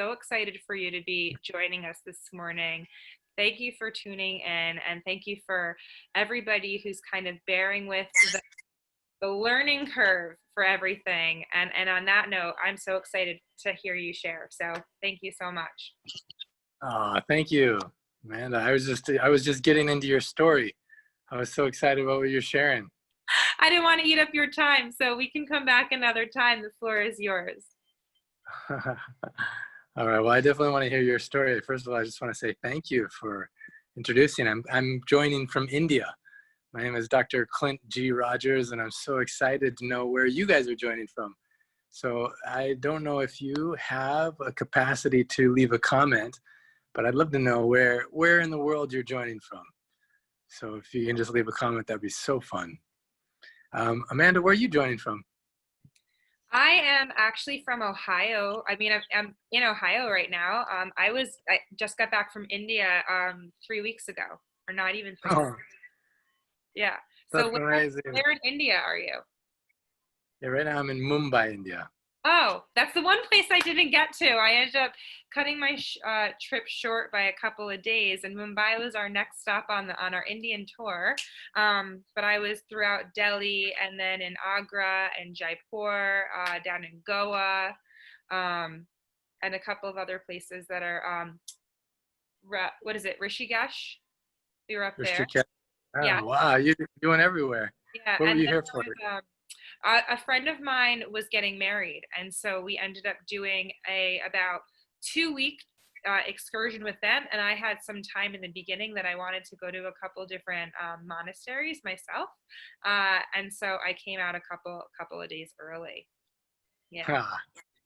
so excited for you to be joining us this morning. Thank you for tuning in, and thank you for everybody who's kind of bearing with the learning curve for everything. And on that note, I'm so excited to hear you share. So thank you so much. Thank you, Amanda. I was just getting into your story. I was so excited about what you're sharing. I didn't want to eat up your time, so we can come back another time. The floor is yours. All right. Well, I definitely want to hear your story. First of all, I just want to say thank you for introducing. I'm joining from India. My name is Dr. Clint G. Rogers, and I'm so excited to know where you guys are joining from. So I don't know if you have a capacity to leave a comment, but I'd love to know where in the world you're joining from. So if you can just leave a comment, that'd be so fun. Amanda, where are you joining from? I am actually from Ohio. I mean, I'm in Ohio right now. I just got back from India 3 weeks ago, or not even 3 weeks. Yeah. So where in India are you? Yeah, right now I'm in Mumbai, India. Oh, that's the one place I didn't get to. I ended up cutting my trip short by a couple of days, and Mumbai was our next stop on our Indian tour. But I was throughout Delhi, and then in Agra and Jaipur, down in Goa, and a couple of other places that are what is it, Rishikesh? We were up there. Oh, yeah. Wow, you're doing everywhere. Yeah. What were you here for? A friend of mine was getting married, and so we ended up doing about 2-week excursion with them, and I had some time in the beginning that I wanted to go to a couple different monasteries myself, and so I came out a couple of days early. Yeah.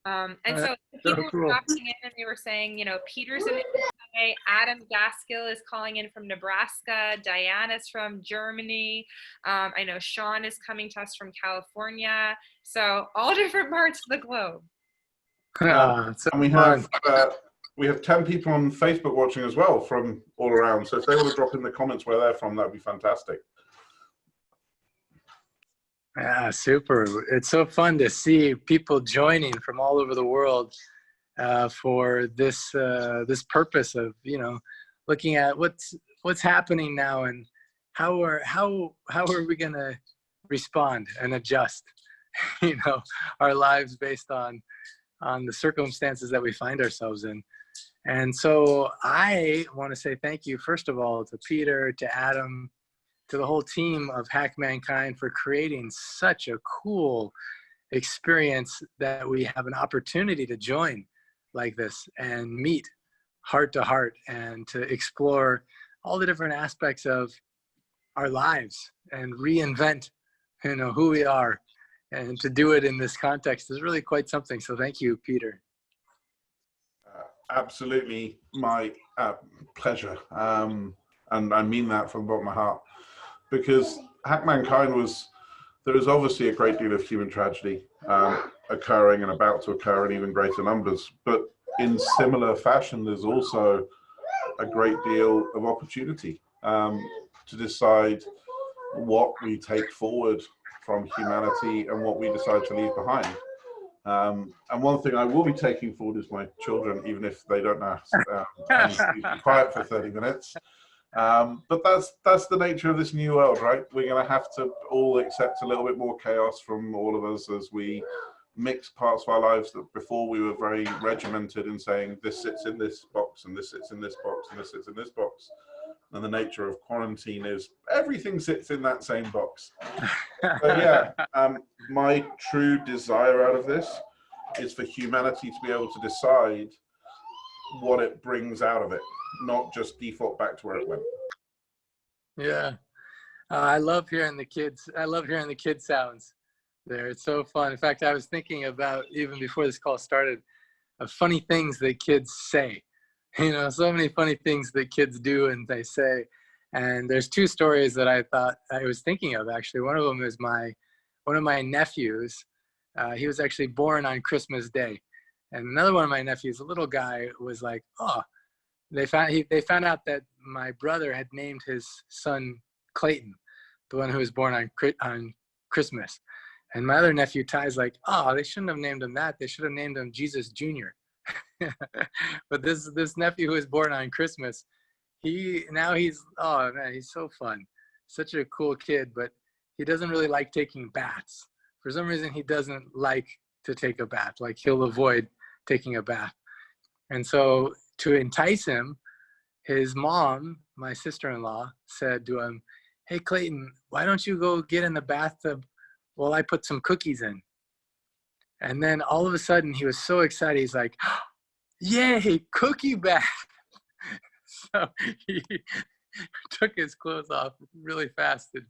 And so people were dropping in and they were saying, Peter's in today, Adam Gaskill is calling in from Nebraska, Diana's from Germany. I know Sean is coming to us from California. So all different parts of the globe. And we have 10 people on Facebook watching as well from all around. So if they want to drop in the comments where they're from, that'd be fantastic. Yeah, super. It's so fun to see people joining from all over the world for this purpose of, looking at what's happening now and how are we going to respond and adjust, our lives based on the circumstances that we find ourselves in. And so I want to say thank you, first of all, to Peter, to Adam, to the whole team of Hack Mankind for creating such a cool experience that we have an opportunity to join like this and meet heart to heart and to explore all the different aspects of our lives and reinvent, who we are. And to do it in this context is really quite something. So thank you, Peter. Absolutely my pleasure. And I mean that from the bottom of my heart. Because Hack Mankind there is obviously a great deal of human tragedy occurring and about to occur in even greater numbers. But in similar fashion, there's also a great deal of opportunity to decide what we take forward from humanity and what we decide to leave behind. And one thing I will be taking forward is my children, even if they don't know. I need to be quiet for 30 minutes. But that's the nature of this new world, right? We're going to have to all accept a little bit more chaos from all of us as we mix parts of our lives that before we were very regimented in saying this sits in this box and this sits in this box and this sits in this box. And the nature of quarantine is everything sits in that same box. But yeah, my true desire out of this is for humanity to be able to decide what it brings out of it, not just default back to where it went. Yeah, I love hearing the kids. I love hearing the kid sounds there. It's so fun. In fact, I was thinking about, even before this call started, of funny things that kids say. So many funny things that kids do and they say. And there's 2 stories that I thought I was thinking of, actually. One of them is one of my nephews. He was actually born on Christmas Day. And another one of my nephews, a little guy, was like, they found out that my brother had named his son Clayton, the one who was born on Christmas. And my other nephew, Ty's like, they shouldn't have named him that. They should have named him Jesus Jr. But this nephew who was born on Christmas, he's oh man, he's so fun, such a cool kid, but he doesn't really like taking baths. For some reason, he doesn't like to take a bath. Like he'll avoid taking a bath. And so to entice him, his mom, my sister-in-law, said to him, "Hey Clayton, why don't you go get in the bathtub while I put some cookies in?" And then all of a sudden he was so excited. He's like, "Yay, cookie bath." So he took his clothes off really fast and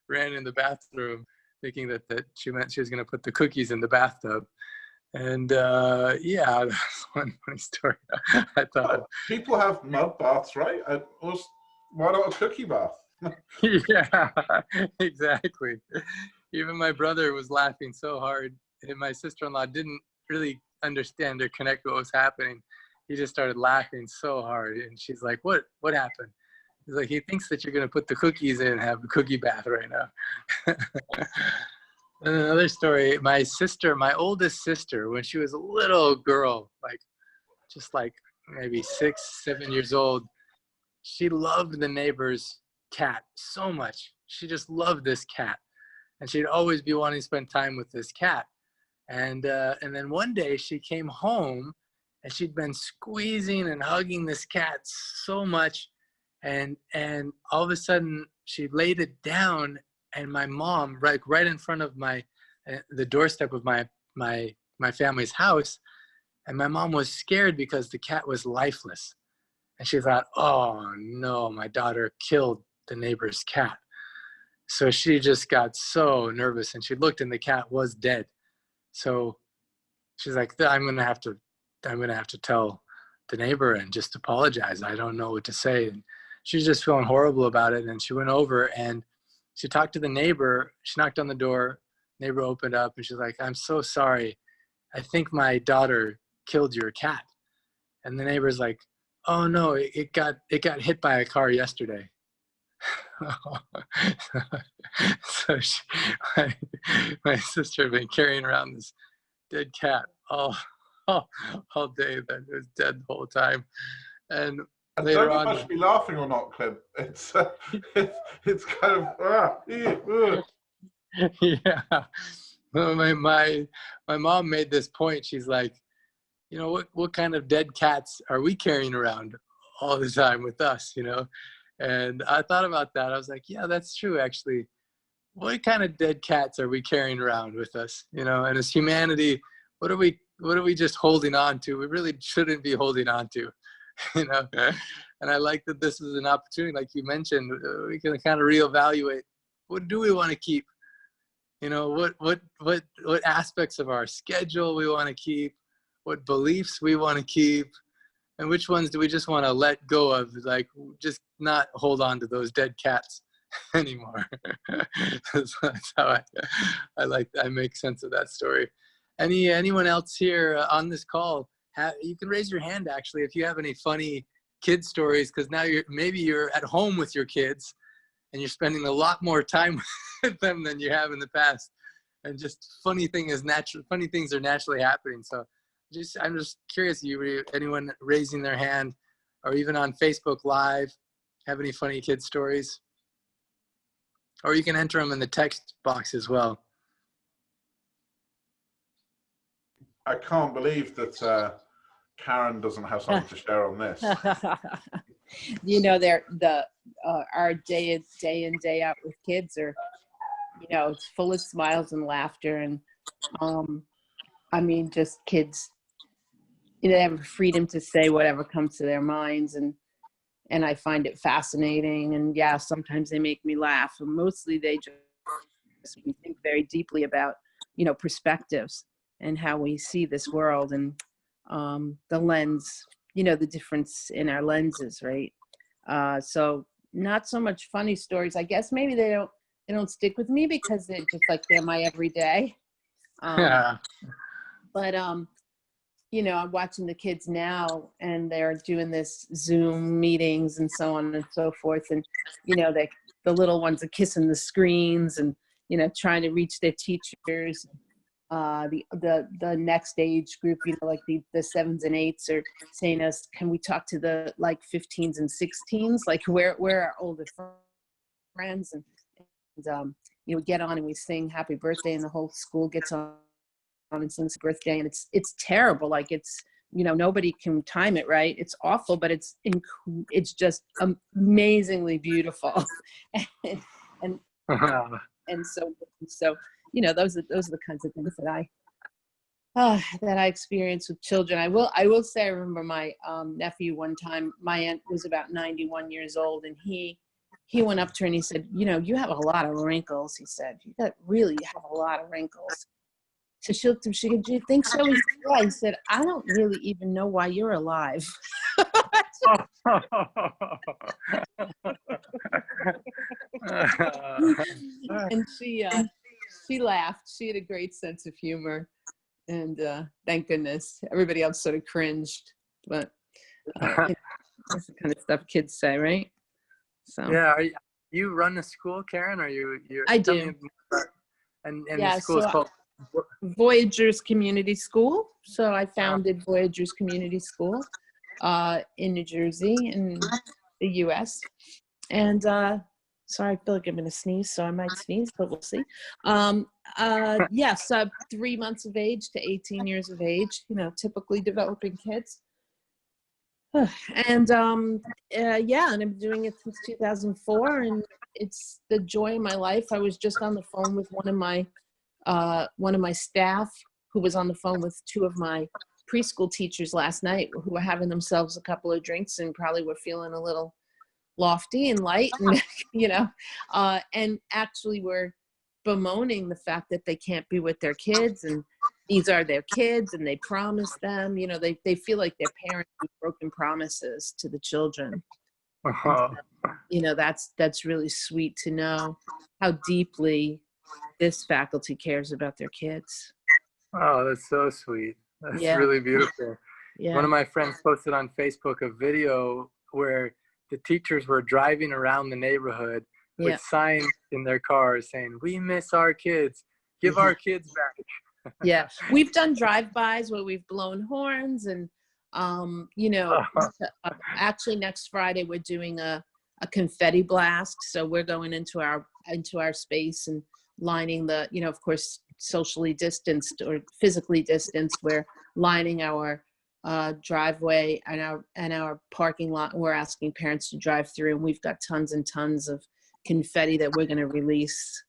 ran in the bathroom thinking that she meant she was going to put the cookies in the bathtub. And yeah, that's one funny story. I thought. People have mud baths, right? Why not a cookie bath? Yeah, exactly. Even my brother was laughing so hard, and my sister-in-law didn't really understand or connect what was happening. He just started laughing so hard, and she's like, "What happened?" He's like, "He thinks that you're gonna put the cookies in and have a cookie bath right now." And another story, my oldest sister, when she was a little girl, like just like maybe 6, 7 years old, she loved the neighbor's cat so much. She just loved this cat, and she'd always be wanting to spend time with this cat. And then one day she came home, and she'd been squeezing and hugging this cat so much, and all of a sudden she laid it down, and my mom, right in front of the doorstep of my family's house, and my mom was scared because the cat was lifeless, and she thought, "Oh no, my daughter killed the neighbor's cat." So she just got so nervous, and she looked, and the cat was dead. So she's like, I'm gonna have to tell the neighbor and just apologize. I don't know what to say. And she's just feeling horrible about it. And she went over and she talked to the neighbor. She knocked on the door. Neighbor opened up, and she's like, "I'm so sorry. I think my daughter killed your cat." And the neighbor's like, "Oh no, it got hit by a car yesterday." So my sister had been carrying around this dead cat all day. That it was dead the whole time. And I later don't know if I on, should be laughing or not, Clint. It's kind of yeah. Well, my mom made this point. She's like, what kind of dead cats are we carrying around all the time with us, And I thought about that. I was like, yeah, that's true, actually. What kind of dead cats are we carrying around with us, And as humanity, what are we just holding on to? We really shouldn't be holding on to, you know. And I like that this is an opportunity, like you mentioned, we can kind of reevaluate, what do we want to keep? What aspects of our schedule we want to keep, what beliefs we want to keep, and which ones do we just want to let go of, like just not hold on to those dead cats anymore. That's how I make sense of that story. Anyone else here on this call, you can raise your hand actually if you have any funny kid stories, because now maybe you're at home with your kids and you're spending a lot more time with them than you have in the past, and just funny things are naturally happening. So I'm just curious, anyone raising their hand, or even on Facebook Live, have any funny kid stories? Or you can enter them in the text box as well. I can't believe that Karen doesn't have something to share on this. Our day in day out with kids are, it's full of smiles and laughter, and just kids, they have freedom to say whatever comes to their minds, and I find it fascinating. And yeah, sometimes they make me laugh, and mostly they just we think very deeply about perspectives and how we see this world, and the lens, the difference in our lenses, right? So not so much funny stories. I guess maybe they don't stick with me because they're just like they're my everyday. Yeah. But I'm watching the kids now, and they're doing this Zoom meetings and so on and so forth, and the little ones are kissing the screens and trying to reach their teachers. the next age group, like the 7s and 8s are saying us, can we talk to the like 15s and 16s? Like we're our older friends, and we get on and we sing happy birthday, and the whole school gets on and sings birthday, and it's terrible. Like it's, nobody can time it right. It's awful, but it's just amazingly beautiful. and and so those are the kinds of things that I experience with children. I will say, I remember my nephew one time. My aunt was about 91 years old, and he went up to her and he said, you have a lot of wrinkles. He said, you really have a lot of wrinkles. So she looked at him, she said, do you think so? He said, yeah. He said, I don't really even know why you're alive. And she laughed. She had a great sense of humor. And thank goodness. Everybody else sort of cringed. But that's the kind of stuff kids say, right? So yeah. You run a school, Karen? Or you? I do. And the school is called Voyagers Community School. So I founded Voyagers Community School in New Jersey, in the U.S. And sorry, I feel like I'm going to sneeze, so I might sneeze, but we'll see. Yes, 3 months of age to 18 years of age, typically developing kids. And and I'm doing it since 2004, and it's the joy of my life. I was just on the phone with one of my staff, who was on the phone with 2 of my preschool teachers last night, who were having themselves a couple of drinks and probably were feeling a little lofty and light, and and actually were bemoaning the fact that they can't be with their kids, and these are their kids, and they promise them, they feel like their parents have broken promises to the children. That's really sweet to know how deeply this faculty cares about their kids. Oh, that's so sweet. That's really beautiful. Yeah. One of my friends posted on Facebook a video where the teachers were driving around the neighborhood with signs in their cars saying, "We miss our kids. Give our kids back." Yeah. We've done drive-bys where we've blown horns, and actually next Friday we're doing a confetti blast. So we're going into our space and lining the, of course, socially distanced or physically distanced. We're lining our driveway and our parking lot. We're asking parents to drive through, and we've got tons and tons of confetti that we're going to release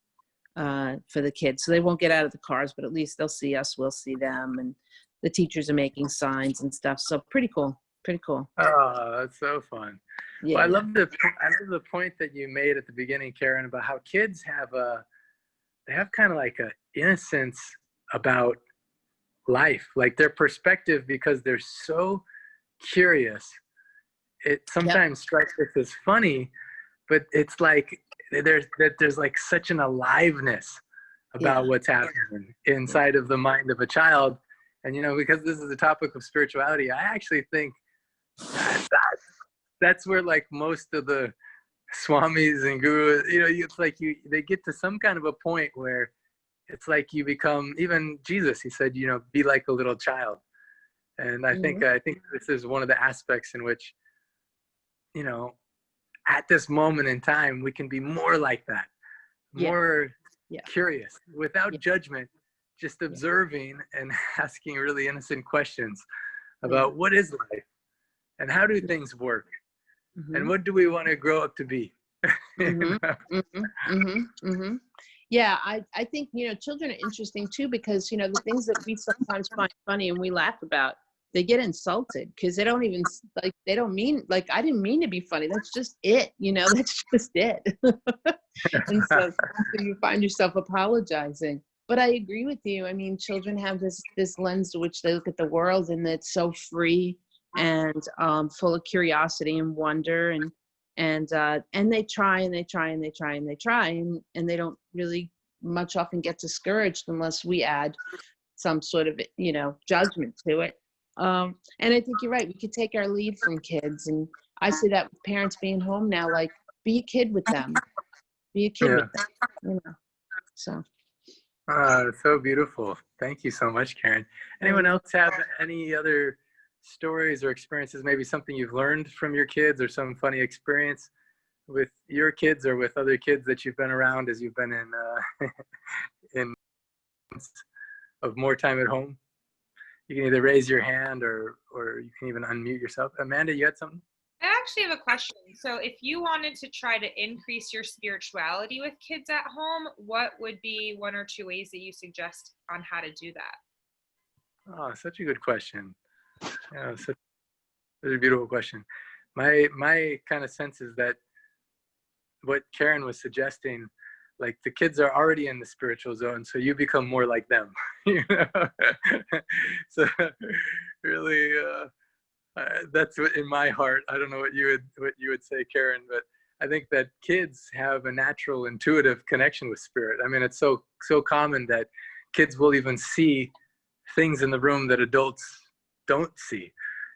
for the kids. So they won't get out of the cars, but at least they'll see us, we'll see them, and the teachers are making signs and stuff. So pretty cool. Oh, that's so fun. Yeah. Well, I love the point that you made at the beginning, Karen, about how kids have kind of like a innocence about life, like their perspective, because they're so curious. It sometimes strikes us as funny, but it's like there's like such an aliveness about what's happening inside of the mind of a child. And because this is a topic of spirituality, I actually think that's where like most of the swamis and gurus, it's like they get to some kind of a point where it's like you become, even Jesus, he said, be like a little child. And I think this is one of the aspects in which, at this moment in time, we can be more like that, more curious, without judgment, just observing and asking really innocent questions about what is life and how do things work and what do we want to grow up to be. Yeah, I think, children are interesting too, because, the things that we sometimes find funny and we laugh about, they get insulted because they don't even, like, they don't mean, like, I didn't mean to be funny. That's just it, that's just it. And so you find yourself apologizing. But I agree with you. I mean, children have this lens to which they look at the world, and it's so free and full of curiosity and wonder, and they try and they try and they try and they try, and they don't really much often get discouraged unless we add some sort of judgment to it. And I think you're right. We could take our lead from kids, and I see that with parents being home now. Like, be a kid with them. Be a kid with them. So. So beautiful. Thank you so much, Karen. Anyone else have any other stories or experiences, maybe something you've learned from your kids or some funny experience with your kids or with other kids that you've been around as you've been in of more time at home? You can either raise your hand or you can even unmute yourself. Amanda, you had something? I actually have a question. So if you wanted to try to increase your spirituality with kids at home, what would be one or two ways that you suggest on how to do that? Oh, such a good question. Yeah, such a beautiful question. My kind of sense is that what Karen was suggesting, like the kids are already in the spiritual zone, so you become more like them. You know? So really, that's what in my heart. I don't know what you would say, Karen, but I think that kids have a natural, intuitive connection with spirit. I mean, it's so common that kids will even see things in the room that adults don't see.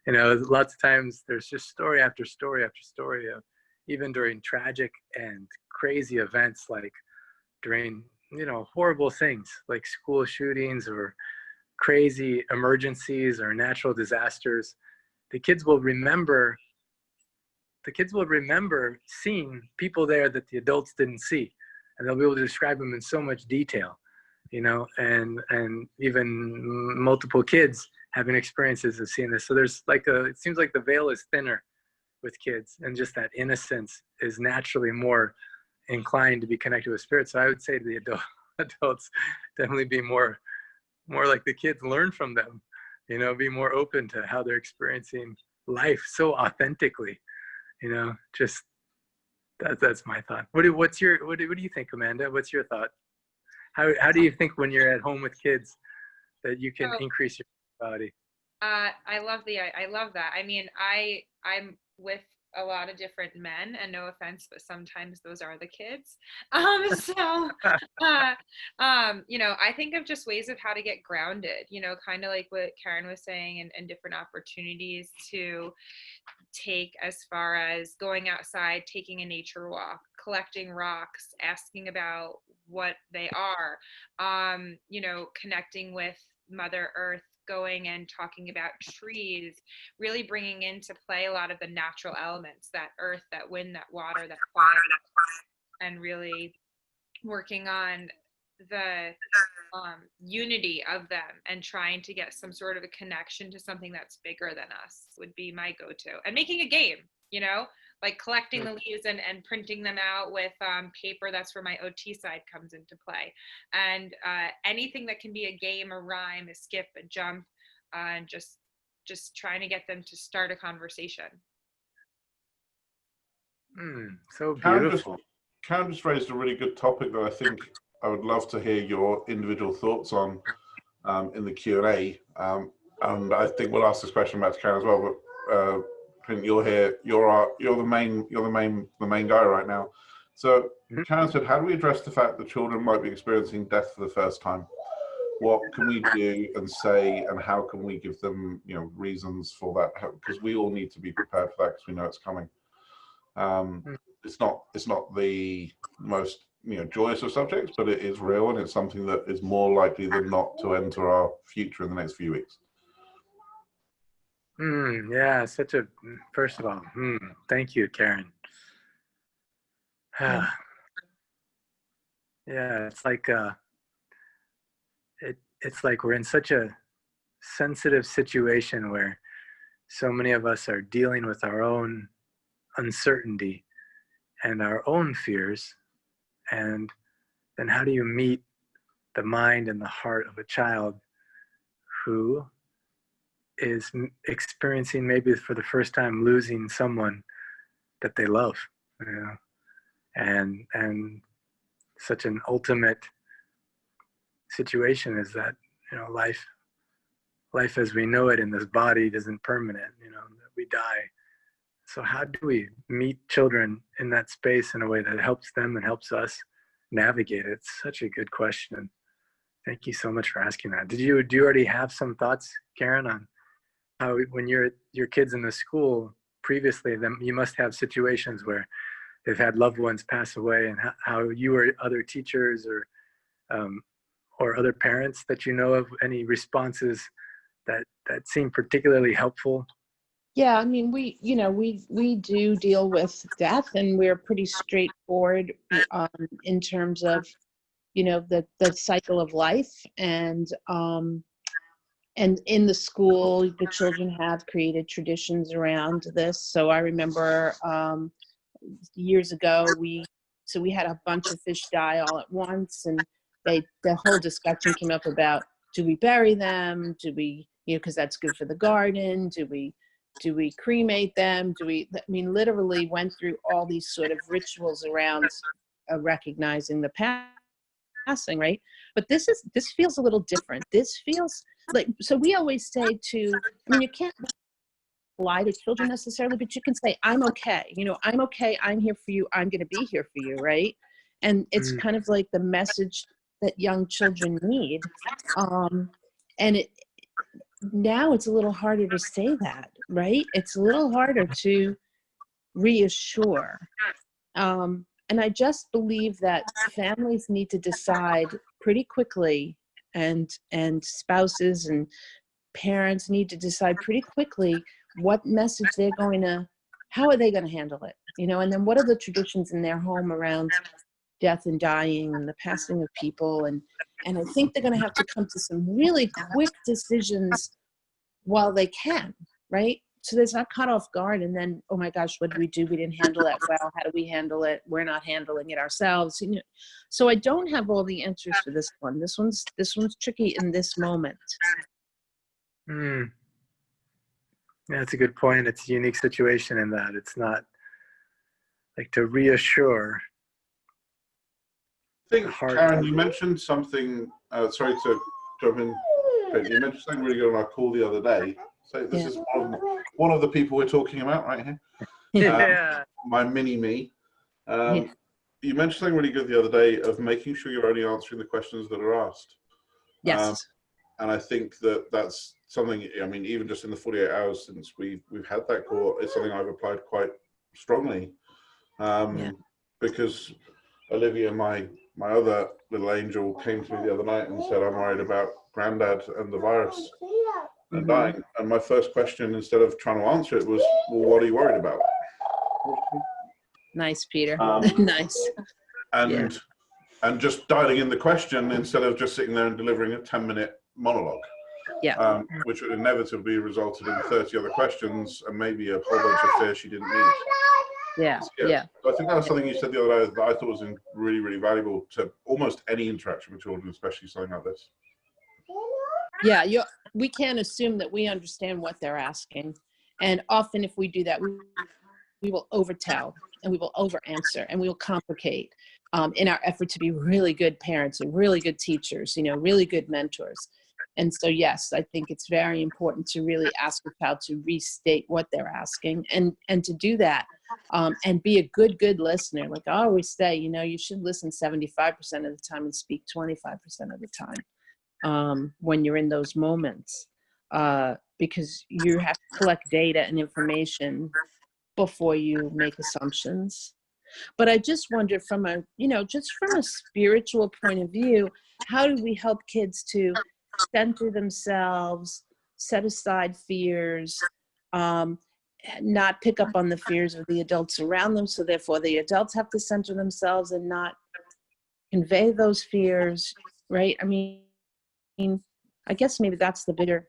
You know, lots of times there's just story after story after story of even during tragic and crazy events, like during, you know, horrible things like school shootings or crazy emergencies or natural disasters. The kids will remember seeing people there that the adults didn't see, and they'll be able to describe them in so much detail, you know, and even multiple kids having experiences of seeing this. So there's like it seems like the veil is thinner with kids, and just that innocence is naturally more inclined to be connected with spirit. So I would say to the adults, definitely be more like the kids, learn from them, you know, be more open to how they're experiencing life so authentically, you know. Just that's my thought. What do you think, Amanda? What's your thought? How do you think when you're at home with kids that you can increase your body? I love that. I mean, I'm with a lot of different men, and no offense, but sometimes those are the kids. So you know, I think of just ways of how to get grounded, you know, kind of like what Karen was saying, and different opportunities to take, as far as going outside, taking a nature walk, collecting rocks, asking about what they are, you know, connecting with Mother Earth, going and talking about trees, really bringing into play a lot of the natural elements, that earth, that wind, that water, that fire, and really working on the unity of them and trying to get some sort of a connection to something that's bigger than us would be my go-to. And making a game, you know, like collecting the leaves and printing them out with paper. That's where my OT side comes into play. And anything that can be a game, a rhyme, a skip, a jump, and just trying to get them to start a conversation. So beautiful. Karen just raised a really good topic that I think I would love to hear your individual thoughts on in the Q&A. And I think we'll ask this question back to Karen as well. But Clint, you're here. You're the main guy right now. So Karen said, "How do we address the fact that children might be experiencing death for the first time? What can we do and say, and how can we give them, you know, reasons for that? Because we all need to be prepared for that, because we know it's coming." It's not the most, you know, joyous of subjects, but it is real, and it's something that is more likely than not to enter our future in the next few weeks. Yeah, first of all, thank you, Karen. Yeah, it's like it's like we're in such a sensitive situation where so many of us are dealing with our own uncertainty and our own fears. And then how do you meet the mind and the heart of a child who is experiencing, maybe for the first time, losing someone that they love, you know, and such an ultimate situation is that, you know, life as we know it in this body isn't permanent, you know, that we die. So how do we meet children in that space in a way that helps them and helps us navigate it? It's such a good question. Thank you so much for asking that. Do you already have some thoughts, Karen, on how, when your kids in the school previously, then you must have situations where they've had loved ones pass away, and how you or other teachers or or other parents that you know of? Any responses that seem particularly helpful? Yeah, I mean, we do deal with death, and we're pretty straightforward in terms of, the cycle of life. And in the school, the children have created traditions around this. So I remember years ago, we had a bunch of fish die all at once, and the whole discussion came up about, do we bury them? Do we, because that's good for the garden? Do we cremate them? I mean, literally went through all these sort of rituals around recognizing the passing, right? But this feels a little different. This feels like, so we always say I mean, you can't lie to children necessarily, but you can say, I'm okay. I'm okay. I'm here for you. I'm going to be here for you, right? And it's kind of like the message that young children need. And now it's a little harder to say that, right? It's a little harder to reassure. And I just believe that families need to decide pretty quickly, and spouses and parents need to decide pretty quickly what message how are they going to handle it? And then what are the traditions in their home around death and dying and the passing of people? And I think they're going to have to come to some really quick decisions while they can, right? So there's not caught off guard, and then, oh my gosh, what did we do? We didn't handle that well. How do we handle it? We're not handling it ourselves. So I don't have all the answers for this one. This one's tricky in this moment. Yeah, that's a good point. It's a unique situation in that it's not like to reassure. I think, Karen, you mentioned something, sorry to jump in, but you mentioned something really good on our call the other day. So this is one of the people we're talking about right here. Yeah. My mini-me. You mentioned something really good the other day of making sure you're only answering the questions that are asked. Yes. And I think that's something, I mean, even just in the 48 hours since we've had that call, it's something I've applied quite strongly. Because Olivia, my other little angel, came to me the other night and said, I'm worried about Granddad and the virus and dying. And my first question, instead of trying to answer it, was, well, what are you worried about? Nice, Peter. Nice. And just dialing in the question instead of just sitting there and delivering a 10-minute monologue. Which would inevitably resulted in 30 other questions and maybe a whole bunch of fear she didn't need. Yeah. So I think that was something you said the other day that I thought was really, really valuable to almost any interaction with children, especially something like this. Yeah, we can't assume that we understand what they're asking. And often if we do that, we will overtell and we will over-answer and we will complicate in our effort to be really good parents and really good teachers, really good mentors. And so, yes, I think it's very important to really ask a child to restate what they're asking and to do that and be a good listener. Like I always say, you should listen 75% of the time and speak 25% of the time when you're in those moments because you have to collect data and information before you make assumptions. But I just wonder from a spiritual point of view, how do we help kids to center themselves, set aside fears, not pick up on the fears of the adults around them, so therefore the adults have to center themselves and not convey those fears, right? I mean, I guess maybe that's the bigger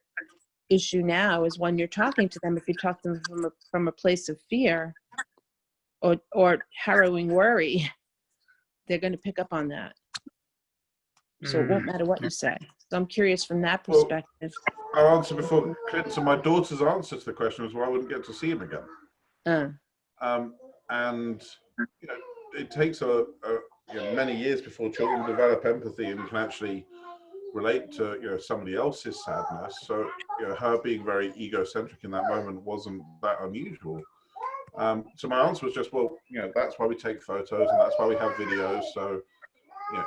issue now is when you're talking to them, if you talk to them from a place of fear or harrowing worry, they're going to pick up on that. So it won't matter what you say. So I'm curious from that perspective. Well, I'll answer before Clint. So my daughter's answer to the question was, well, I wouldn't get to see him again. And it takes many years before children develop empathy and can actually relate to somebody else's sadness. So her being very egocentric in that moment wasn't that unusual. So my answer was just, well, that's why we take photos and that's why we have videos. So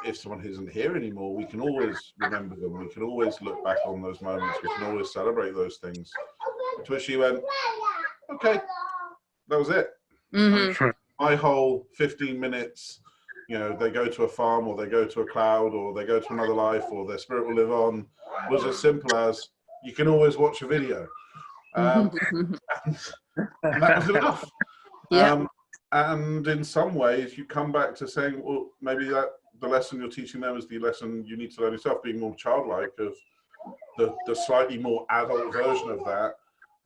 if someone isn't here anymore, we can always remember them. We can always look back on those moments. We can always celebrate those things. To which she went, okay, that was it. My whole 15 minutes you know, they go to a farm, or they go to a cloud, or they go to another life, or their spirit will live on, was as simple as you can always watch a video. And that was enough. Yeah. And in some ways, you come back to saying, well, maybe that the lesson you're teaching them is the lesson you need to learn yourself, being more childlike. Of the slightly more adult version of that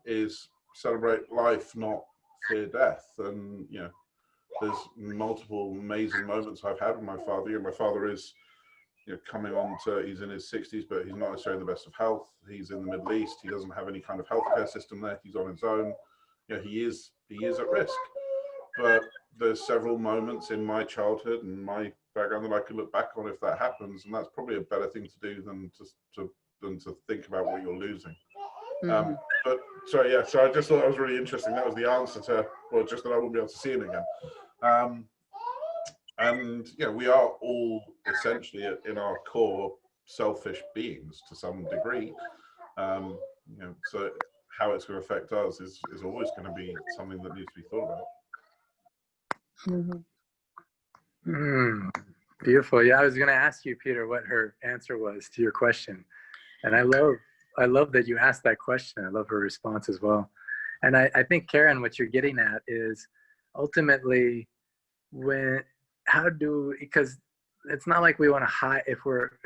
is celebrate life, not fear death. And you know, there's multiple amazing moments I've had with my father. You know, my father is, you know, coming on to, he's in his 60s, but he's not necessarily in the best of health. He's in the Middle East. He doesn't have any kind of healthcare system there. He's on his own. You know, he is at risk. But there's several moments in my childhood and my background that I could look back on if that happens, and that's probably a better thing to do than to think about what you're losing. But sorry, yeah. So I just thought that was really interesting. That was the answer to, well, just that I wouldn't be able to see him again. And yeah, we are all essentially in our core selfish beings to some degree. You know, so how it's going to affect us is always going to be something that needs to be thought about. Beautiful. Yeah, I was going to ask you, Peter, what her answer was to your question, and I love that you asked that question. I love her response as well. And I think, Karen, what you're getting at is ultimately because it's not like we want to hide. If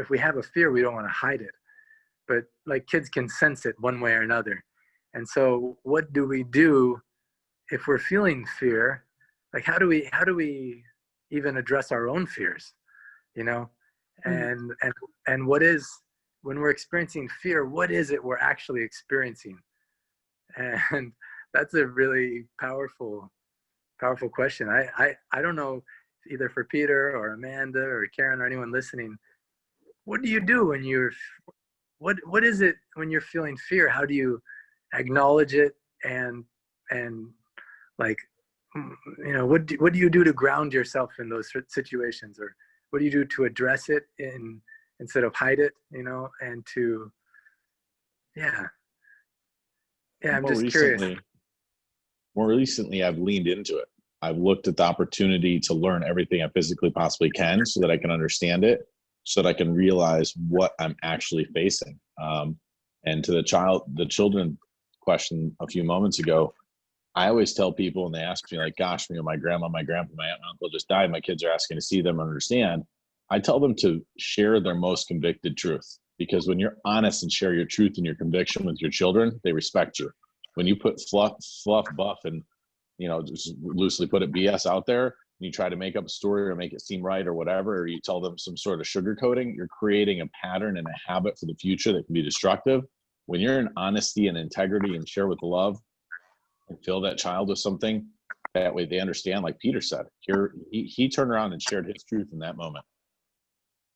we have a fear, we don't want to hide it, but like kids can sense it one way or another. And so what do we do if we're feeling fear? Like, how do we even address our own fears, you know? And what is, when we're experiencing fear, what is it we're actually experiencing? And that's a really powerful question. I don't know, either for Peter or Amanda or Karen or anyone listening, what do you do when what is it when you're feeling fear? How do you acknowledge it and like, you know, what do you do to ground yourself in those situations, or what do you do to address it instead of hide it, you know, and to, I'm just curious. More recently, I've leaned into it. I've looked at the opportunity to learn everything I physically possibly can so that I can understand it, so that I can realize what I'm actually facing. And to the children question a few moments ago, I always tell people when they ask me, like, gosh, you know, my grandma, my grandpa, my aunt and uncle just died, my kids are asking to see them and understand. I tell them to share their most convicted truth, because when you're honest and share your truth and your conviction with your children, they respect you. When you put fluff, buff, and, you know, just loosely put it, BS out there, and you try to make up a story or make it seem right or whatever, or you tell them some sort of sugarcoating, you're creating a pattern and a habit for the future that can be destructive. When you're in honesty and integrity and share with love and fill that child with something, that way they understand, like Peter said, he turned around and shared his truth in that moment.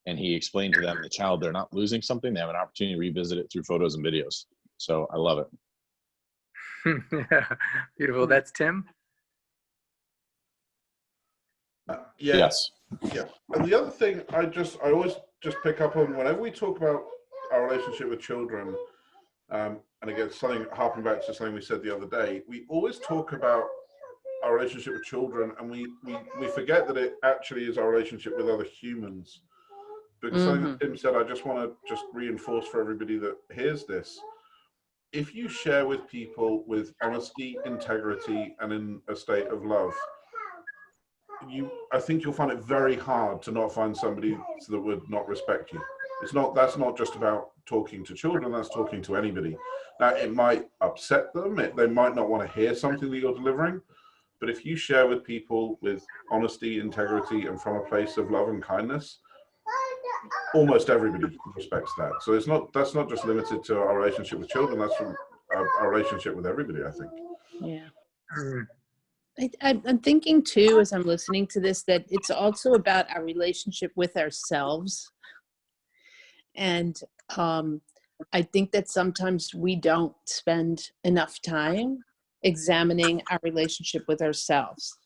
And he explained to them, the child, they're not losing something, they have an opportunity to revisit it through photos and videos. So I love it. Yeah, beautiful. That's Tim. Yes. Yeah. And the other thing I always just pick up on whenever we talk about our relationship with children, and again, something harping back to something we said the other day, we always talk about our relationship with children, and we forget that it actually is our relationship with other humans. Because something that Tim said, I just want to just reinforce for everybody that hears this. If you share with people with honesty, integrity, and in a state of love, I think you'll find it very hard to not find somebody that would not respect you. That's not just about talking to children, that's talking to anybody. Now, it might upset them, they might not want to hear something that you're delivering, but if you share with people with honesty, integrity, and from a place of love and kindness, almost everybody respects that. So that's not just limited to our relationship with children, that's from our relationship with everybody, I think. Yeah. I'm thinking too, as I'm listening to this, that it's also about our relationship with ourselves. And I think that sometimes we don't spend enough time examining our relationship with ourselves.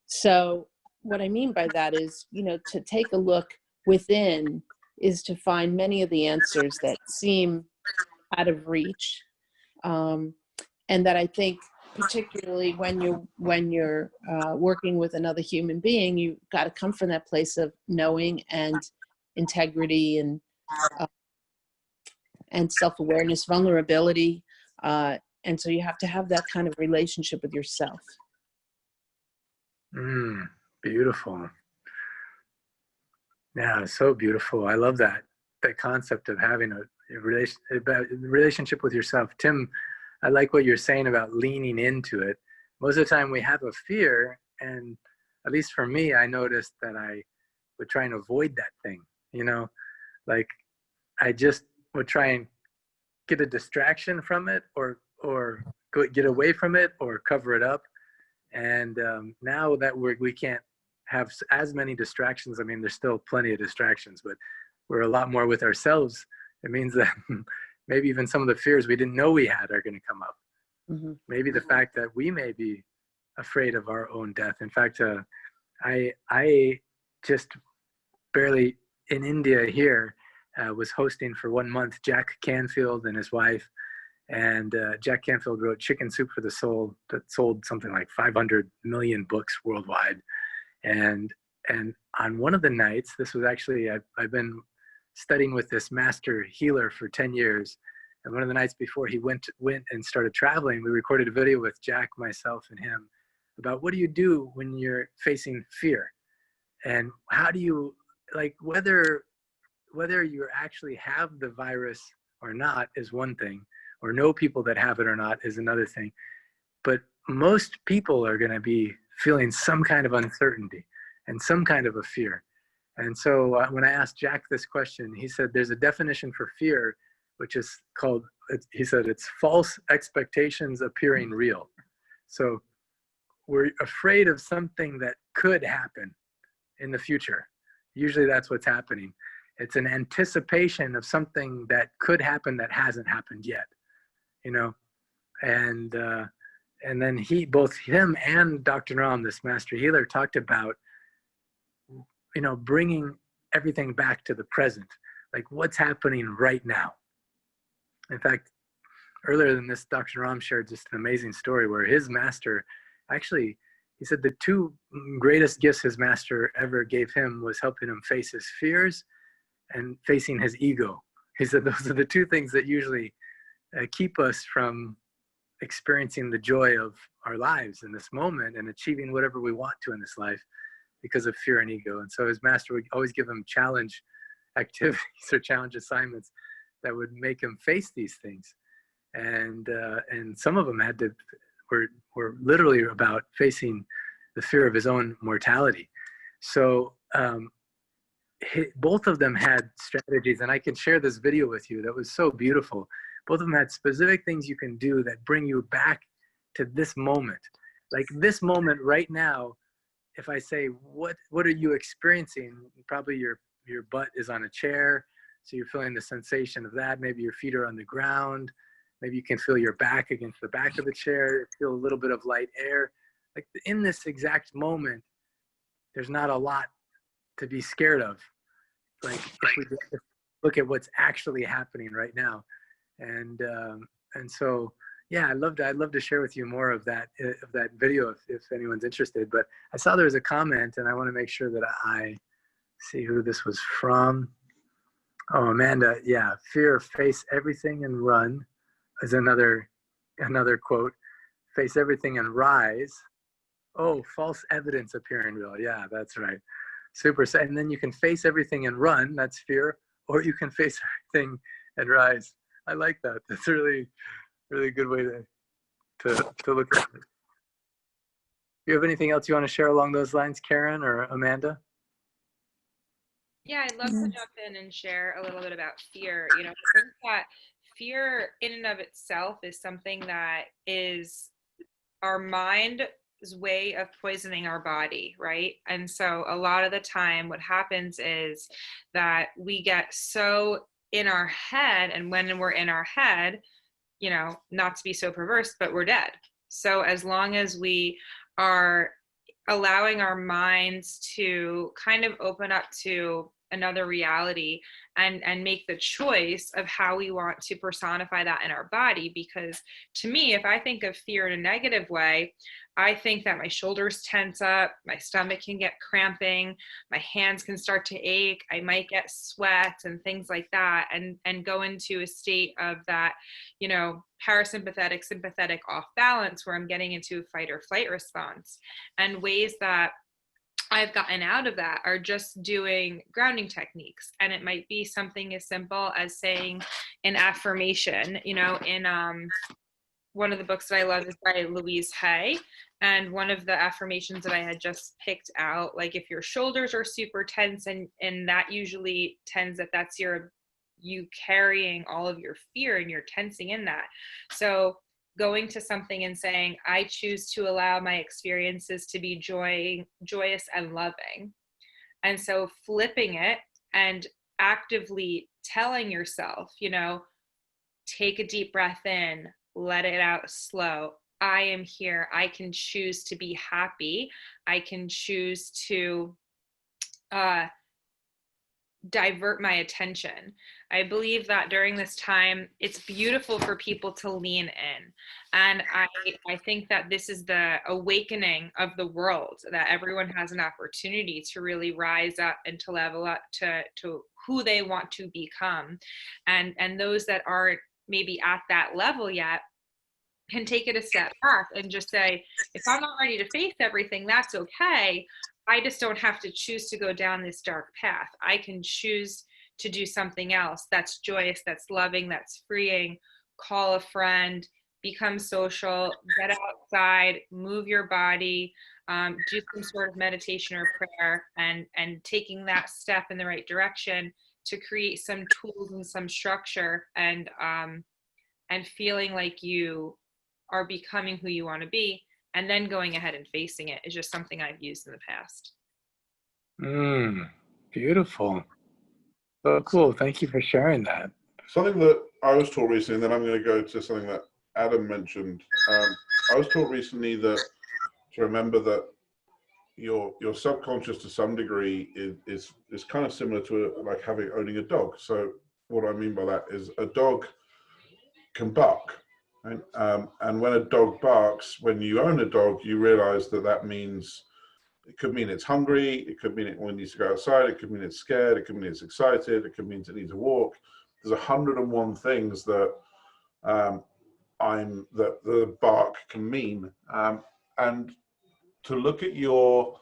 So what I mean by that is, you know, to take a look within is to find many of the answers that seem out of reach. And that I think particularly when you're working with another human being, you got to come from that place of knowing and integrity and self-awareness, vulnerability, and so you have to have that kind of relationship with yourself. Beautiful. Yeah, so beautiful. I love that concept of having a relationship with yourself. Tim, I like what you're saying about leaning into it. Most of the time we have a fear, and at least for me, I noticed that I would try and avoid that thing, like I just would try and get a distraction from it, or get away from it, or cover it up. And now that we can't have as many distractions, I mean, there's still plenty of distractions, but we're a lot more with ourselves. It means that maybe even some of the fears we didn't know we had are going to come up. Mm-hmm. Maybe the fact that we may be afraid of our own death. In fact, I just barely in India here was hosting for 1 month Jack Canfield and his wife. And Jack Canfield wrote Chicken Soup for the Soul that sold something like 500 million books worldwide. And on one of the nights, this was actually, I've been studying with this master healer for 10 years. And one of the nights before he went and started traveling, we recorded a video with Jack, myself, and him about what do you do when you're facing fear? And how do you, like, whether you actually have the virus or not is one thing, or know people that have it or not is another thing. But most people are going to be feeling some kind of uncertainty and some kind of a fear. And so when I asked Jack this question, he said there's a definition for fear, which is called, he said, it's false expectations appearing real. So we're afraid of something that could happen in the future. Usually that's what's happening. It's an anticipation of something that could happen that hasn't happened yet, and then both him and Dr. Ram, this master healer, talked about, bringing everything back to the present, like what's happening right now. In fact, earlier than this, Dr. Ram shared just an amazing story where his master, actually, he said the two greatest gifts his master ever gave him was helping him face his fears and facing his ego. He said those are the two things that usually keep us from experiencing the joy of our lives in this moment and achieving whatever we want to in this life, because of fear and ego. And so his master would always give him challenge activities or challenge assignments that would make him face these things. And some of them were literally about facing the fear of his own mortality. So both of them had strategies, and I can share this video with you that was so beautiful. Both of them had specific things you can do that bring you back to this moment. Like this moment right now, if I say, what are you experiencing? Probably your butt is on a chair, so you're feeling the sensation of that. Maybe your feet are on the ground. Maybe you can feel your back against the back of the chair, feel a little bit of light air. Like in this exact moment, there's not a lot to be scared of. Like if we just look at what's actually happening right now. And so, yeah, I'd love to share with you more of that video if anyone's interested. But I saw there was a comment, and I want to make sure that I see who this was from. Oh, Amanda, yeah, fear, face everything and run is another quote. Face everything and rise. Oh, false evidence appearing real. Yeah, that's right. Super. And then you can face everything and run. That's fear. Or you can face everything and rise. I like that. That's a really, really good way to look at it. Do you have anything else you want to share along those lines, Karen or Amanda? Yeah, I'd love to jump in and share a little bit about fear. I think that fear in and of itself is something that is our mind's way of poisoning our body, right? And so a lot of the time what happens is that we get so in our head, and when we're in our head, not to be so perverse, but we're dead. So as long as we are allowing our minds to kind of open up to another reality, and make the choice of how we want to personify that in our body. Because to me, if I think of fear in a negative way, I think that my shoulders tense up, my stomach can get cramping, my hands can start to ache, I might get sweat and things like that, and go into a state of that, you know, parasympathetic, sympathetic off balance, where I'm getting into a fight or flight response. And ways that I've gotten out of that are just doing grounding techniques. And it might be something as simple as saying an affirmation, you know, in one of the books that I love is by Louise Hay. And one of the affirmations that I had just picked out, like if your shoulders are super tense, and that usually tends that that's you carrying all of your fear and you're tensing in that. So going to something and saying, I choose to allow my experiences to be joyous and loving. And so flipping it and actively telling yourself, you know, take a deep breath in, let it out slow. I am here. I can choose to be happy. I can choose to divert my attention. I believe that during this time, it's beautiful for people to lean in. And I think that this is the awakening of the world, that everyone has an opportunity to really rise up and to level up to who they want to become. And those that aren't maybe at that level yet can take it a step back and just say, if I'm not ready to face everything, that's okay. I just don't have to choose to go down this dark path. I can choose to do something else that's joyous, that's loving, that's freeing. Call a friend, become social, get outside, move your body, do some sort of meditation or prayer, and taking that step in the right direction to create some tools and some structure, and feeling like you are becoming who you want to be, and then going ahead and facing it is just something I've used in the past. Beautiful. So cool. Thank you for sharing that. Something that I was taught recently, and then I'm going to go to something that Adam mentioned. I was taught recently that to remember that your subconscious to some degree is kind of similar to like owning a dog. So what I mean by that is a dog can bark, right? And when a dog barks, when you own a dog, you realize that means, it could mean it's hungry, it could mean it needs to go outside, it could mean it's scared, it could mean it's excited, it could mean it needs a walk. There's 101 things that that the bark can mean. And to look at your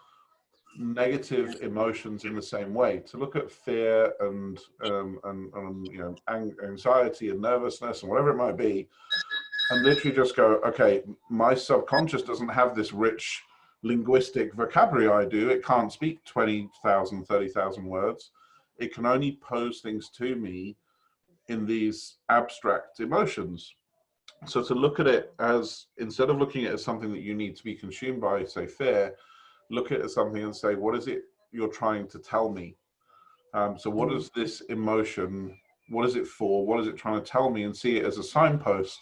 negative emotions in the same way, to look at fear and you know, anxiety and nervousness and whatever it might be, and literally just go, okay, my subconscious doesn't have this rich linguistic vocabulary I do. It can't speak 20,000, 30,000 words. It can only pose things to me in these abstract emotions. So to look at it as, instead of looking at it as something that you need to be consumed by, say fear, look at it as something and say, what is it you're trying to tell me? So what is this emotion? What is it for? What is it trying to tell me? And see it as a signpost.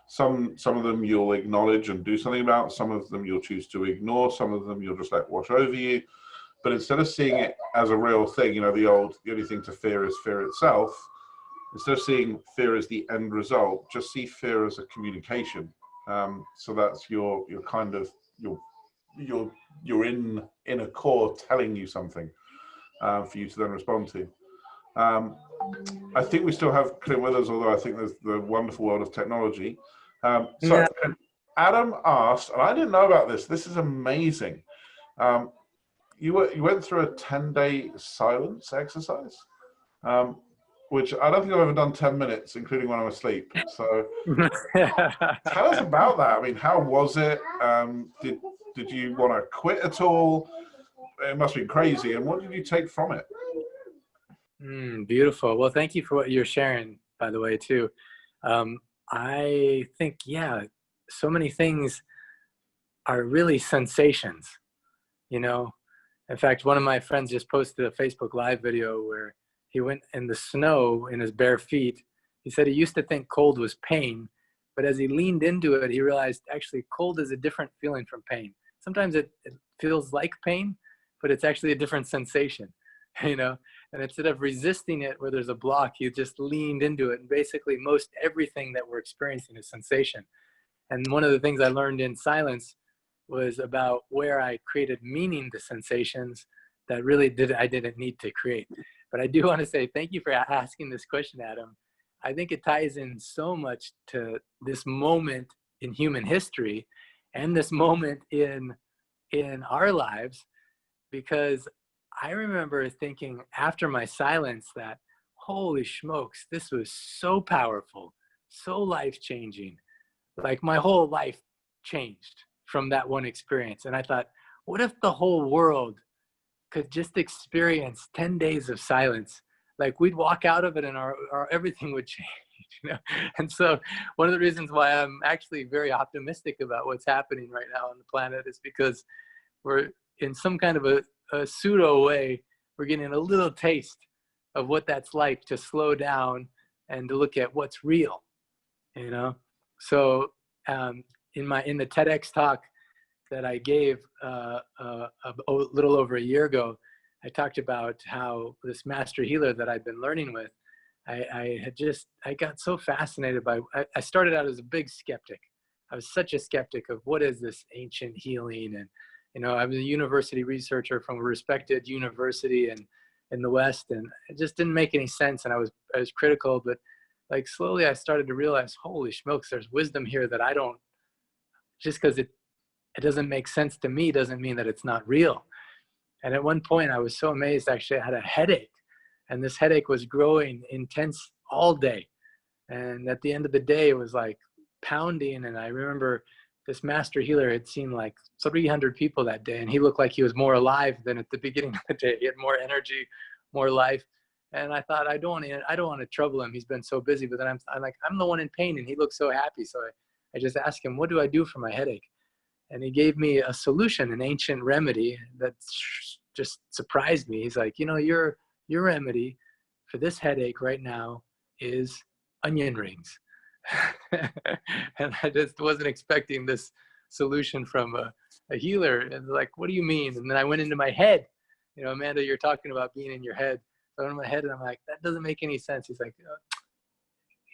Some of them you'll acknowledge and do something about. Some of them you'll choose to ignore. Some of them you'll just let wash over you. But instead of seeing it as a real thing, you know, the only thing to fear is fear itself. Instead of seeing fear as the end result, just see fear as a communication. So that's your kind of you're in a core telling you something for you to then respond to. I think we still have Clint with us, although I think there's the wonderful world of technology. So Adam asked, and I didn't know about this. This is amazing. You went through a 10-day silence exercise, which I don't think I've ever done 10 minutes, including when I'm asleep. So tell us about that. I mean, how was it? Did you want to quit at all? It must be crazy. And what did you take from it? Beautiful. Well, thank you for what you're sharing, by the way, too. I think, yeah, so many things are really sensations, you know. In fact, one of my friends just posted a Facebook Live video where he went in the snow in his bare feet. He said he used to think cold was pain, but as he leaned into it, he realized actually cold is a different feeling from pain. Sometimes it feels like pain, but it's actually a different sensation, you know. And instead of resisting it where there's a block, you just leaned into it. And basically most everything that we're experiencing is sensation. And one of the things I learned in silence was about where I created meaning to sensations that really I didn't need to create. But I do want to say thank you for asking this question, Adam. I think it ties in so much to this moment in human history and this moment in our lives, because I remember thinking after my silence that, holy smokes, this was so powerful, so life-changing. Like my whole life changed from that one experience. And I thought, what if the whole world could just experience 10 days of silence? Like we'd walk out of it and our everything would change. You know? And so one of the reasons why I'm actually very optimistic about what's happening right now on the planet is because we're in some kind of a pseudo way, we're getting a little taste of what that's like to slow down and to look at what's real, you know? So in the TEDx talk that I gave a little over a year ago, I talked about how this master healer that I've been learning with, I got so fascinated by, I started out as a big skeptic. I was such a skeptic of what is this ancient healing. And, you know, I'm a university researcher from a respected university in the West, and it just didn't make any sense. And I was critical, but like slowly I started to realize, holy smokes, there's wisdom here that I don't, just because it doesn't make sense to me doesn't mean that it's not real. And at one point I was so amazed, actually I had a headache, and this headache was growing intense all day. And at the end of the day, it was like pounding. And I remember this master healer had seen like 300 people that day, and he looked like he was more alive than at the beginning of the day. He had more energy, more life. And I thought, I don't want to trouble him. He's been so busy. But then I'm like, I'm the one in pain, and he looks so happy. So I just asked him, what do I do for my headache? And he gave me a solution, an ancient remedy that just surprised me. He's like, you know, your remedy for this headache right now is onion rings. And I just wasn't expecting this solution from a healer. And like, what do you mean? And then I went into my head. You know, Amanda, you're talking about being in your head. So I went in my head, and I'm like, that doesn't make any sense. He's like,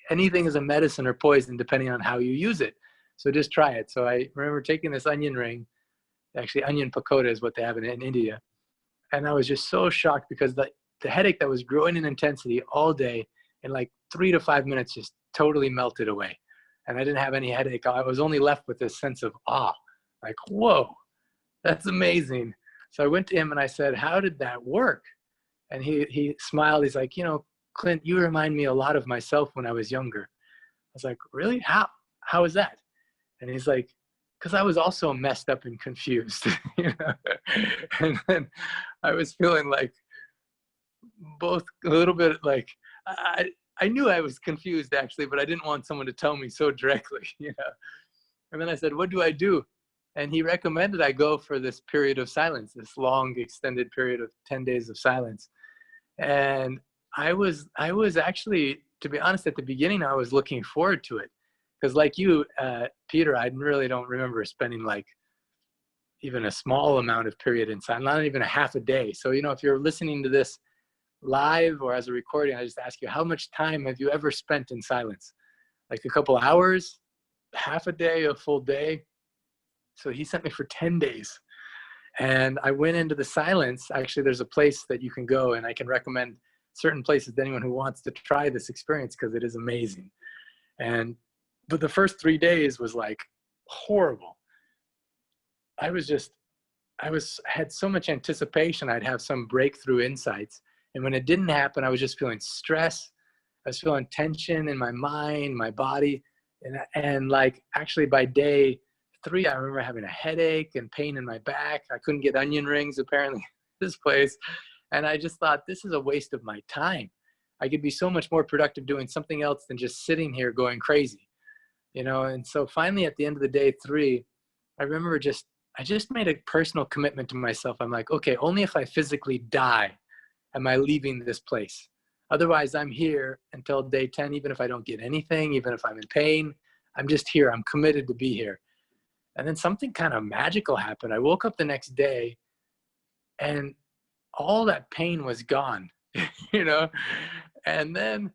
anything is a medicine or poison depending on how you use it. So just try it. So I remember taking this onion ring, actually onion pakoda is what they have in India. And I was just so shocked because the headache that was growing in intensity all day in like 3 to 5 minutes just totally melted away. And I didn't have any headache. I was only left with this sense of awe, like, whoa, that's amazing. So I went to him and I said, how did that work? And he smiled. He's like, you know, Clint, you remind me a lot of myself when I was younger. I was like, really? How is that? And he's like, because I was also messed up and confused. You know? And then I was feeling like both a little bit like, I knew I was confused actually, but I didn't want someone to tell me so directly, you know? And then I said, what do I do? And he recommended I go for this period of silence, this long extended period of 10 days of silence. And I was actually, to be honest, at the beginning, I was looking forward to it. Because like you, Peter, I really don't remember spending like even a small amount of period in silence, not even a half a day. So, you know, if you're listening to this live or as a recording, I just ask you, how much time have you ever spent in silence? Like a couple hours, half a day, a full day? So he sent me for 10 days. And I went into the silence. Actually, there's a place that you can go, and I can recommend certain places to anyone who wants to try this experience because it is amazing. But the first 3 days was like horrible. I had so much anticipation I'd have some breakthrough insights. And when it didn't happen, I was just feeling stress. I was feeling tension in my mind, my body. And like actually by day 3, I remember having a headache and pain in my back. I couldn't get onion rings apparently this place. And I just thought, this is a waste of my time. I could be so much more productive doing something else than just sitting here going crazy, you know? And so finally at the end of the day 3, I remember I just made a personal commitment to myself. I'm like, okay, only if I physically die am I leaving this place. Otherwise I'm here until day 10, even if I don't get anything, even if I'm in pain, I'm just here. I'm committed to be here. And then something kind of magical happened. I woke up the next day and all that pain was gone. you know. And then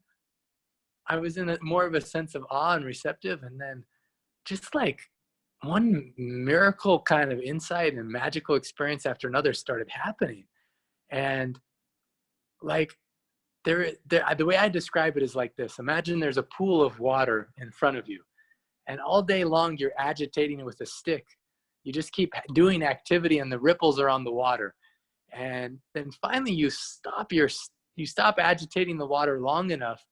I was in more of a sense of awe and receptive, and then just like one miracle kind of insight and magical experience after another started happening. And like the way I describe it is like this: imagine there's a pool of water in front of you, and all day long you're agitating it with a stick. You just keep doing activity, and the ripples are on the water. And then finally you stop agitating the water long enough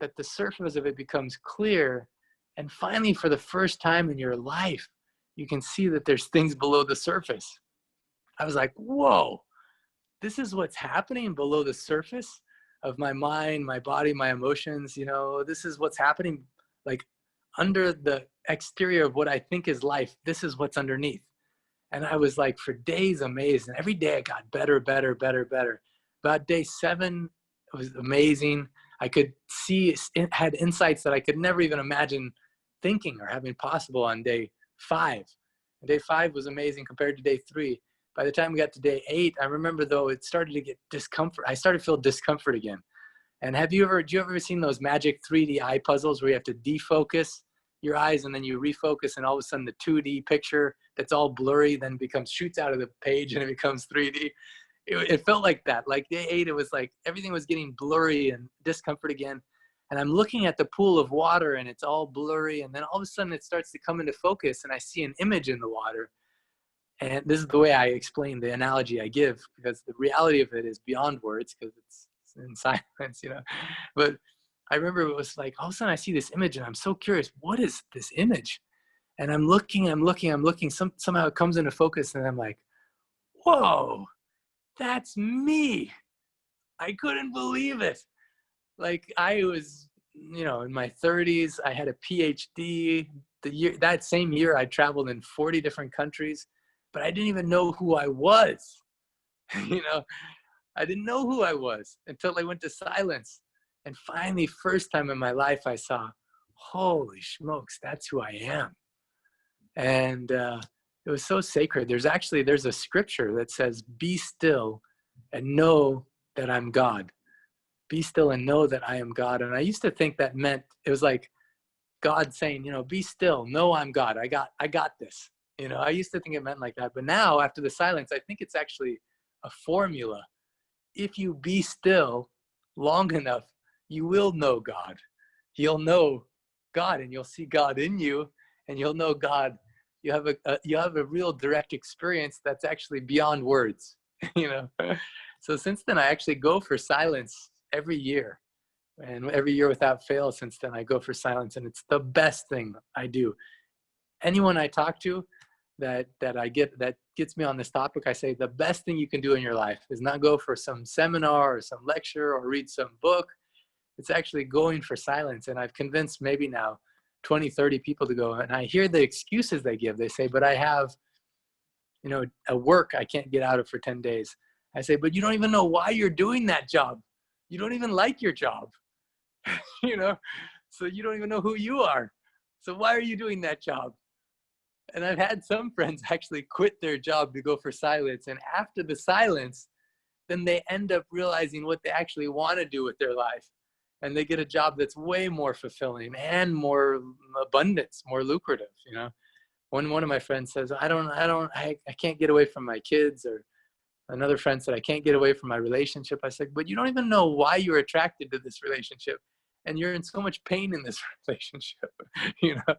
that the surface of it becomes clear. And finally, for the first time in your life, you can see that there's things below the surface. I was like, whoa, this is what's happening below the surface of my mind, my body, my emotions. You know, this is what's happening like under the exterior of what I think is life. This is what's underneath. And I was like, for days amazed. And every day I got better, better, better, better. About day 7, it was amazing. I could see, it had insights that I could never even imagine thinking or having possible on day 5. And day 5 was amazing compared to day 3. By the time we got to day 8, I remember though, it started to get discomfort. I started to feel discomfort again. And do you ever seen those magic 3D eye puzzles where you have to defocus your eyes and then you refocus, and all of a sudden the 2D picture that's all blurry then shoots out of the page and it becomes 3D? It felt like that. Like day 8, it was like everything was getting blurry and discomfort again. And I'm looking at the pool of water and it's all blurry. And then all of a sudden it starts to come into focus and I see an image in the water. And this is the way I explain the analogy I give, because the reality of it is beyond words because it's in silence, you know. But I remember it was like all of a sudden I see this image and I'm so curious, what is this image? And I'm looking, somehow it comes into focus and I'm like, whoa, that's me. I couldn't believe it. Like I was, you know, in my 30s, I had a PhD. That same year I traveled in 40 different countries, but I didn't even know who I was. You know, I didn't know who I was until I went to silence. And finally, first time in my life, I saw, holy smokes, that's who I am. And it was so sacred. There's a scripture that says, be still and know that I'm God. Be still and know that I am God. And I used to think that meant, it was like God saying, you know, be still, know I'm God. I got this. You know, I used to think it meant like that. But now after the silence, I think it's actually a formula. If you be still long enough, you will know God. You'll know God and you'll see God in you, and you'll know God. You have a real direct experience that's actually beyond words, you know. So since then, I actually go for silence every year, and every year without fail since then, I go for silence, and it's the best thing I do. Anyone I talk to that gets me on this topic, I say the best thing you can do in your life is not go for some seminar or some lecture or read some book. It's actually going for silence. And I've convinced maybe now 20, 30 people to go. And I hear the excuses they give. They say, but I have, you know, a work I can't get out of for 10 days. I say, but you don't even know why you're doing that job. You don't even like your job, you know, so you don't even know who you are. So why are you doing that job? And I've had some friends actually quit their job to go for silence. And after the silence, then they end up realizing what they actually want to do with their life. And they get a job that's way more fulfilling and more abundance, more lucrative, you know. When one of my friends says, I can't get away from my kids, or another friend said, I can't get away from my relationship. I said, but you don't even know why you're attracted to this relationship. And you're in so much pain in this relationship, you know.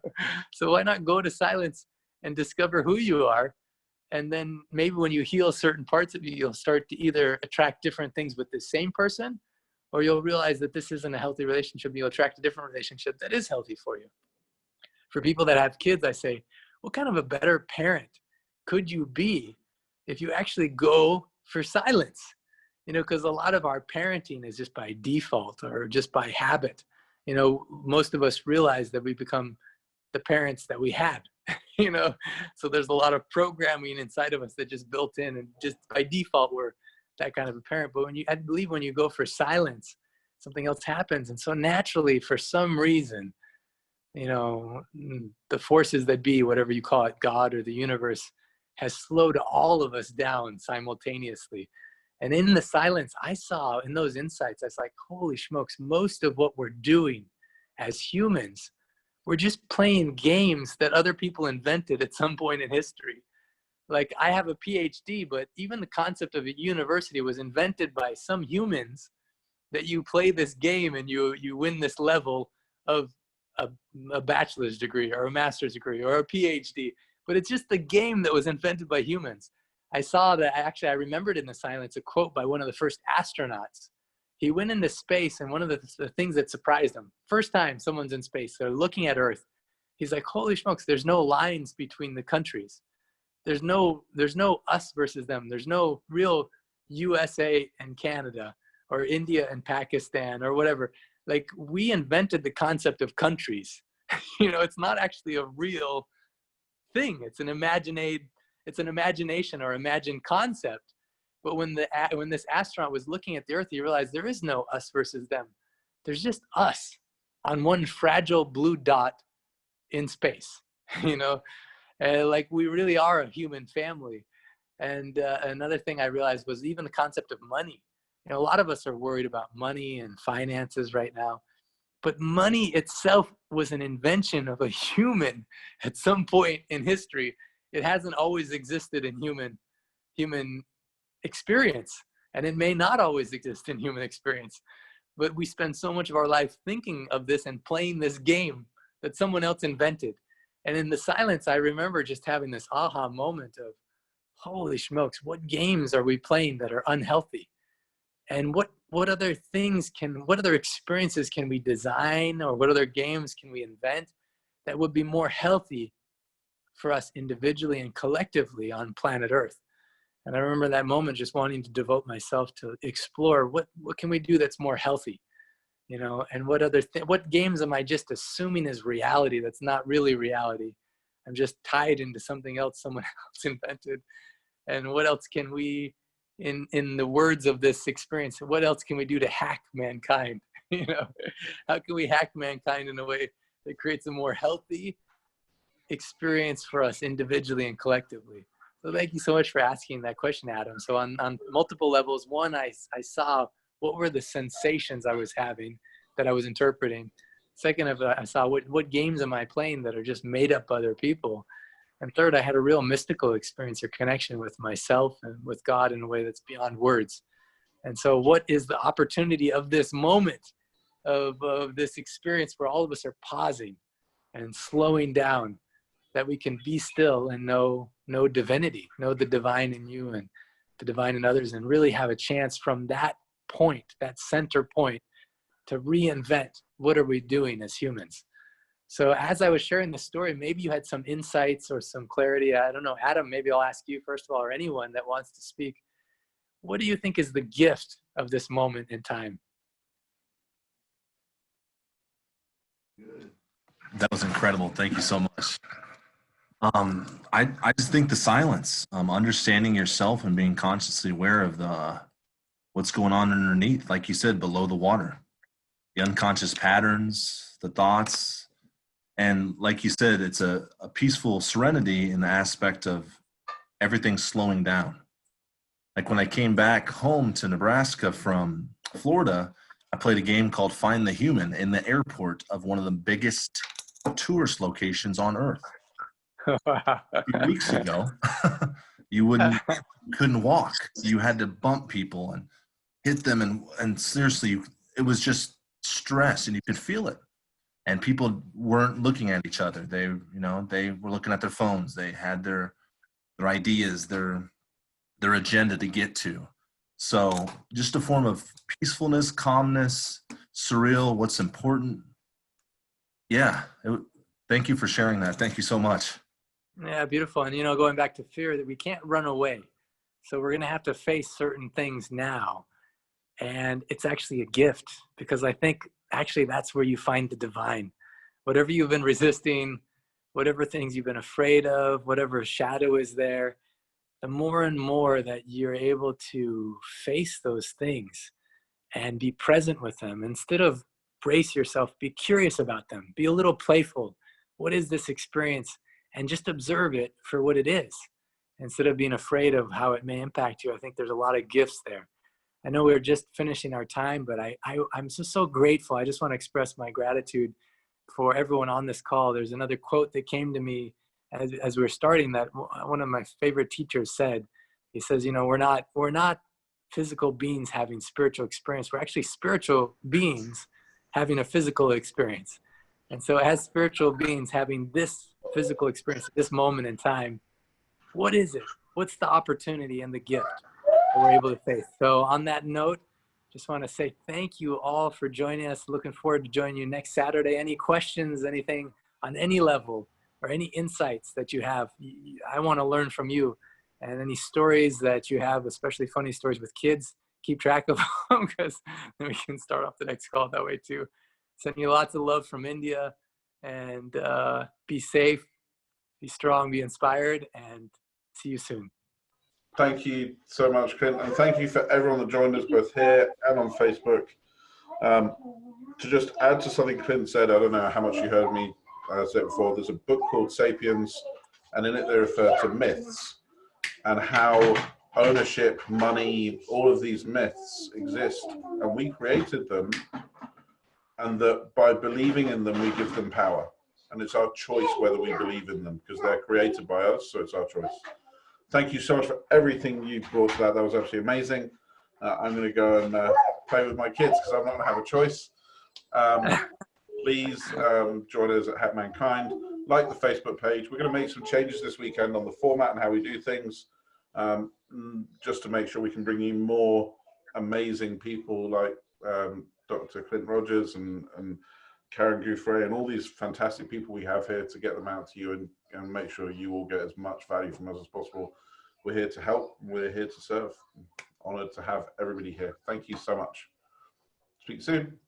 So why not go to silence and discover who you are? And then maybe when you heal certain parts of you, you'll start to either attract different things with the same person, or you'll realize that this isn't a healthy relationship. You'll attract a different relationship that is healthy for you. For people that have kids, I say, what kind of a better parent could you be if you actually go for silence? You know, because a lot of our parenting is just by default or just by habit. You know, most of us realize that we become the parents that we had, you know, so there's a lot of programming inside of us that just built in, and just by default, we're that kind of a parent. But I believe when you go for silence, something else happens. And so naturally, for some reason, you know, the forces that be, whatever you call it, God or the universe, has slowed all of us down simultaneously. And in the silence, I saw in those insights, I was like, holy smokes, most of what we're doing as humans, we're just playing games that other people invented at some point in history. Like, I have a PhD, but even the concept of a university was invented by some humans, that you play this game and you win this level of a bachelor's degree or a master's degree or a PhD. But it's just the game that was invented by humans. I saw that, actually, I remembered in the silence a quote by one of the first astronauts. He went into space, and one of the things that surprised him, first time someone's in space, they're looking at Earth. He's like, holy smokes, there's no lines between the countries. There's no us versus them. There's no real USA and Canada or India and Pakistan or whatever. Like, we invented the concept of countries. It's not actually a real thing. It's an imagination or imagined concept. But when this astronaut was looking at the Earth, he realized there is no us versus them. There's just us on one fragile blue dot in space. Like, we really are a human family. And another thing I realized was even the concept of money. A lot of us are worried about money and finances right now, but money itself was an invention of a human at some point in history. It hasn't always existed in human experience, and it may not always exist in human experience, but we spend so much of our life thinking of this and playing this game that someone else invented. And in the silence, I remember just having this aha moment of, holy smokes, what games are we playing that are unhealthy? And what other experiences can we design, or what other games can we invent that would be more healthy for us individually and collectively on planet Earth? And I remember that moment just wanting to devote myself to explore what can we do that's more healthy, and what games am I just assuming is reality that's not really reality? I'm just tied into something else someone else invented. And what else can we, in the words of this experience, what else can we do to hack mankind? How can we hack mankind in a way that creates a more healthy experience for us individually and collectively? So thank you so much for asking that question, Adam. So on multiple levels, one, I saw what were the sensations I was having that I was interpreting. Second, I saw what games am I playing that are just made up by other people. And third, I had a real mystical experience or connection with myself and with God in a way that's beyond words. And so what is the opportunity of this moment, of this experience where all of us are pausing and slowing down, that we can be still and know divinity, know the divine in you and the divine in others, and really have a chance from that point, that center point, to reinvent what are we doing as humans. So as I was sharing the story, maybe you had some insights or some clarity. I don't know, Adam, maybe I'll ask you first of all, or anyone that wants to speak. What do you think is the gift of this moment in time? That was incredible. Thank you so much. I just think the silence, understanding yourself and being consciously aware of what's going on underneath, like you said, below the water, the unconscious patterns, the thoughts. And like you said, it's a peaceful serenity in the aspect of everything slowing down. Like when I came back home to Nebraska from Florida, I played a game called Find the Human in the airport of one of the biggest tourist locations on Earth. A few weeks ago, you couldn't walk. You had to bump people and hit them, and seriously, it was just stress, and you could feel it. And people weren't looking at each other. They were looking at their phones. They had their ideas, their agenda to get to. So just a form of peacefulness, calmness, surreal, what's important. Yeah. Thank you for sharing that. Thank you so much. Yeah, beautiful. And, going back to fear, that we can't run away. So we're going to have to face certain things now. And it's actually a gift, because I think actually that's where you find the divine. Whatever you've been resisting, whatever things you've been afraid of, whatever shadow is there, the more and more that you're able to face those things and be present with them, instead of brace yourself, be curious about them, be a little playful. What is this experience? And just observe it for what it is, instead of being afraid of how it may impact you. I think there's a lot of gifts there. I know we're just finishing our time, but I'm so grateful. I just want to express my gratitude for everyone on this call. There's another quote that came to me as we were starting that one of my favorite teachers said. He says, we're not physical beings having spiritual experience. We're actually spiritual beings having a physical experience. And so as spiritual beings having this physical experience at this moment in time, what is it? What's the opportunity and the gift that we're able to face? So on that note, just want to say thank you all for joining us. Looking forward to joining you next Saturday. Any questions, anything on any level, or any insights that you have, I want to learn from you. And any stories that you have, especially funny stories with kids, keep track of them, because then we can start off the next call that way too. Sending you lots of love from India, and be safe, be strong, be inspired, and see you soon. Thank you so much, Clint, and thank you for everyone that joined us both here and on Facebook. To just add to something Clint said, I don't know how much you heard me say it before, there's a book called Sapiens, and in it they refer to myths and how ownership, money, all of these myths exist, and we created them, and that by believing in them, we give them power. And it's our choice whether we believe in them, because they're created by us, so it's our choice. Thank you so much for everything you brought to that. That was absolutely amazing. I'm going to go and play with my kids because I'm not going to have a choice. Please join us at Hack Mankind. Like the Facebook page. We're going to make some changes this weekend on the format and how we do things, just to make sure we can bring you more amazing people like Dr. Clint Rogers and Karen Gouffre and all these fantastic people we have here to get them out to you and make sure you all get as much value from us as possible. We're here to help. We're here to serve. Honored to have everybody here. Thank you so much. Speak soon.